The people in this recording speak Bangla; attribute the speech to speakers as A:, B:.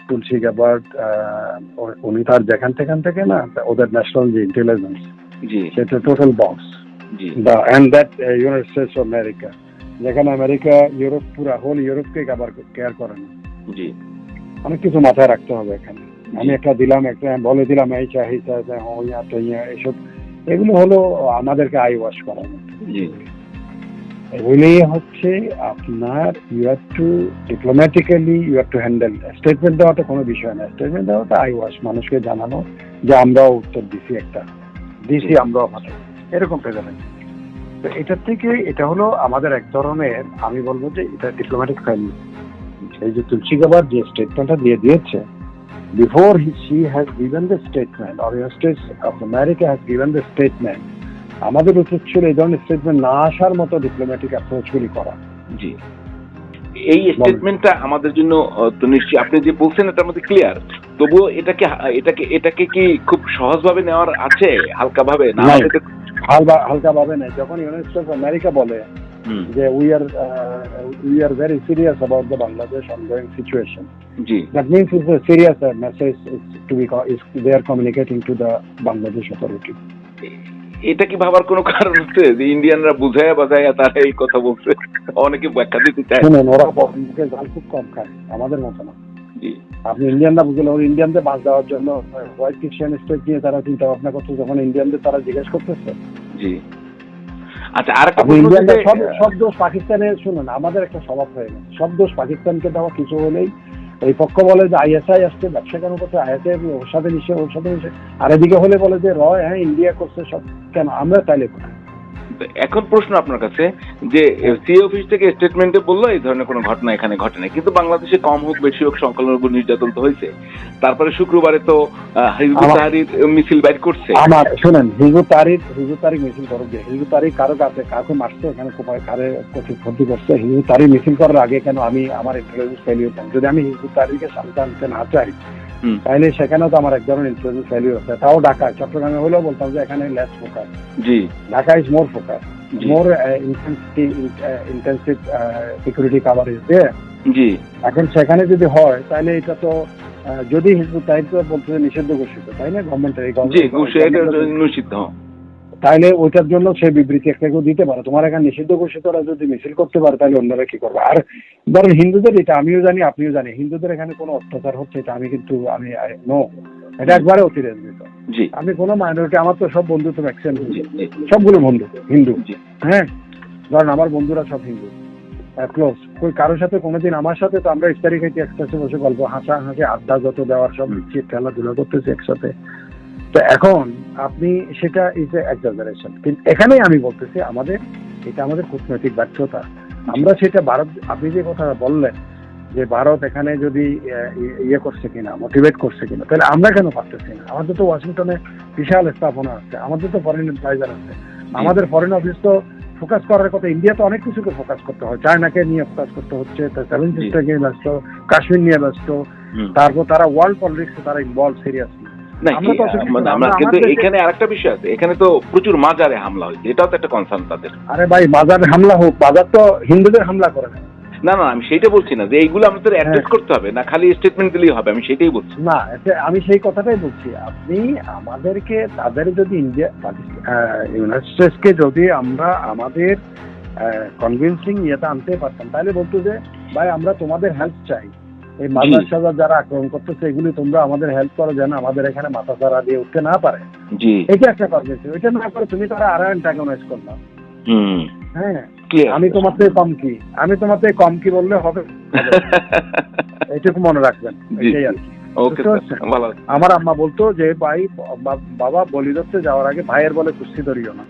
A: তুলসী গ্যাবার্ড উনি তার যেখান থেকে না ওদের ন্যাশনাল যে ইন্টেলিজেন্স সেটা total box and that United States of America, যেখানে আমেরিকা ইউরোপ পুরা হোল ইউরোপকে কেয়ার করে না। অনেক কিছু মাথায় রাখতে হবে এখানে। আমি একটা দিলাম, একটা বলে দিলাম এই চাই এইসব, এগুলো হলো আমাদেরকে আই ওয়াশ করানো। এগুলি হচ্ছে আপনার you have to diplomatically you have to handle. Statement দেওয়াটা কোনো বিষয় না, স্টেটমেন্ট দেওয়াটা আই ওয়াশ, মানুষকে জানানো যে আমরাও উত্তর দিছি, একটা দিছি আমরাও ভালো, এরকম প্রেজেন্ট। তো এটার থেকে এটা হলো আমাদের এক ধরনের, আমি বলবো যে এটা ডিপ্লোম্যাটিক ফেল। এই যে তুলসী গ্যাবার্ড যে স্টেটমেন্টটা দিয়েছে, before she has given the statement or United States of America has given the statement, আমাদের উচিত ছিল এই ধরনের স্টেটমেন্ট না আসার মতো ডিপ্লোম্যাটিক অ্যাপ্রোচগুলি করা।
B: জি, এই স্টেটমেন্টটা আমাদের জন্য তো নিশ্চয়ই আপনি যে বলছেন এটার মধ্যে ক্লিয়ার, তবুও এটাকে কি খুব সহজভাবে নেওয়ার আছে, হালকাভাবে না?
A: হালকাভাবে নেই। যখন ইউনাইটেড স্টেটস অফ আমেরিকা বলে যে we are very serious about the Bangladesh ongoing situation, that means it's a serious message they are communicating to the Bangladesh authority.
B: এটা কি ভাবার কোনো কারণ আছে যে ইন্ডিয়ানরা বুঝায়া বাজায়া তারা এই কথা বলছে? অনেকে ব্যাখ্যা দিতে চায়।
A: শুনুন, ওরা মুখে জাল খুব কম খায়, আমাদের মতো না। আপনি ইন্ডিয়ানরা বুঝলে ইন্ডিয়ানদের বাঁচ দেওয়ার জন্য হোয়াইট খ্রিস্টান স্টেট নিয়ে তারা চিন্তা ভাবনা করছে, যখন ইন্ডিয়ানদের তারা জিজ্ঞেস করতেছে।
B: জি, আচ্ছা, আরেকটা
A: সব দোষ পাকিস্তানের। শুনুন, আমাদের একটা স্বভাব হয়ে গেছে সব দোষ পাকিস্তানকে দেওয়া। কিছু হলেই এই পক্ষ বলে যে আইএসআই আসছে, ব্যবসা কেন করছে, আইএসআই ওর সাথে মিশে। আর এদিকে হলে বলে যে হ্যাঁ ইন্ডিয়া করছে সব, কেন আমরা তাইলে কোথায়?
B: এখন প্রশ্ন আপনার কাছে যে সিএ অফিস থেকে স্টেটমেন্টে বললো এই ধরনের কোনো ঘটনা এখানে ঘটে নাই, কিন্তু বাংলাদেশে কম হোক বেশি হোক সংখ্যালঘুর উপর নির্যাতন তো হয়েছে। তারপরে শুক্রবারে তো হিজবুত তাহরীর মিছিল বাইর করছে।
A: আমার শুনেন, হিজবুত তাহরীর মিছিল করুক, হিজবুত তাহরীর কারো কাছে কাউকে মারছে, এখানে কারে ক্ষতি করছে। হিজবুত তাহরীর মিছিল করার আগে কেন আমি আমার ইন্টেলিজেন্স ফেলিওর, যদি আমি হিজবুত তাহরীরকে সামনে আনতে না চাই তাহলে সেখানেও তো আমার এক ধরনের ইন্টেলিজেন্স ফেলিওর আছে। তাও ঢাকা চট্টগ্রামে হলেও বলতাম যে এখানে less focus, Dhaka is more focus, more intensive security coverage there. এখন সেখানে যদি হয় তাহলে এটা তো যদি হিজবুত তাহরীর তো বলতে নিষিদ্ধ ঘোষিত, তাই না? গভর্নমেন্ট তাহলে ওইটার জন্য সে বিবৃতি একটা কেউ দিতে পারে। তোমার এখানে নিষিদ্ধ ঘোষিত ওরা যদি মিছিল করতে পারে তাহলে অন্যরা কি করবে? আর ধরেন হিন্দুদের, এটা আমিও জানি আপনিও জানি, হিন্দুদের এখানে কোনো অত্যাচার হচ্ছে এটা আমি কিন্তু নো, এটা একবারে অতিরঞ্জিত। আমি কোনো মাইনরিটি, আমার তো সব বন্ধু তো ম্যাক্সিমাম সবগুলো হিন্দু। হ্যাঁ, ধরেন আমার বন্ধুরা সব হিন্দু ক্লোজ। কারোর সাথে কোনোদিন আমার সাথে তো আমরা ইফতারি খাইতে একসাথে বসে গল্প হাসাহাসি আড্ডা যত দেওয়ার সব নিচ্ছি, খেলাধুলা করতেছি একসাথে। তো এখন আপনি সেটা ইজ এ এক্সাজারেশন। কিন্তু এখানেই আমি বলতেছি এটা আমাদের কূটনৈতিক ব্যর্থতা। আমরা সেটা ভারত, আপনি যে কথা বললেন যে ভারত এখানে যদি ইয়ে করছে কিনা, মোটিভেট করছে কিনা, তাহলে আমরা কেন পারতেছি না? আমাদের তো ওয়াশিংটনে বিশাল স্থাপনা আছে, আমাদের তো ফরেন অ্যাডভাইজার আছে, আমাদের ফরেন অফিস তো ফোকাস করার কথা। ইন্ডিয়া তো অনেক কিছুকে ফোকাস করতে হয়, চায়নাকে নিয়ে ফোকাস করতে হচ্ছে, সেভেন সিস্টারকে নিয়ে ব্যস্ত, কাশ্মীর নিয়ে ব্যস্ত, তারপর তারা ওয়ার্ল্ড পলিটিক্সে তারা ইনভলভ সিরিয়াসলি।
B: কিন্তু এখানে আরেকটা বিষয় আছে, এখানে তো প্রচুর মাজারে হামলা হয়েছে, এটাও তো একটা কনসার্ন তাদের।
A: আরে ভাই, মাজারে হামলা হোক, মাজার তো হিন্দুদের হামলা করে না।
B: না, আমি সেইটা বলছি না যে এইগুলো আমাদের অ্যাড্রেস করতে হবে না, খালি স্টেটমেন্ট দিলেই হবে, আমি সেটাই বলছি
A: না। আমি সেই কথাটাই বলছি। আপনি আমাদেরকে তাদের যদি ইউনাইটেড স্টেটসকে যদি আমরা আমাদের কনভিন্সিং ইয়েটা আনতে পারতাম, তাহলে বলতো যে ভাই আমরা তোমাদের হেল্প চাই, এই মাজার সাজার যারা আক্রমণ করতেছে এগুলি তোমরা আমাদের হেল্প করো যেন আমাদের এখানে মাথা চারা দিয়ে উঠতে না পারে। এটা একটা কনভিন্সিং। এটা না করে তুমি তারা আরো অ্যান্টাগনাইজ করলাম। হ্যাঁ, আমি তোমার থেকে কম কি বললে হবে? এইটুকু মনে রাখবেন, এটাই আর কি। আমার আম্মা বলতো যে ভাই বাবা বলি ধরতে যাওয়ার আগে ভাইয়ের বলে কুস্তি ধরিও না।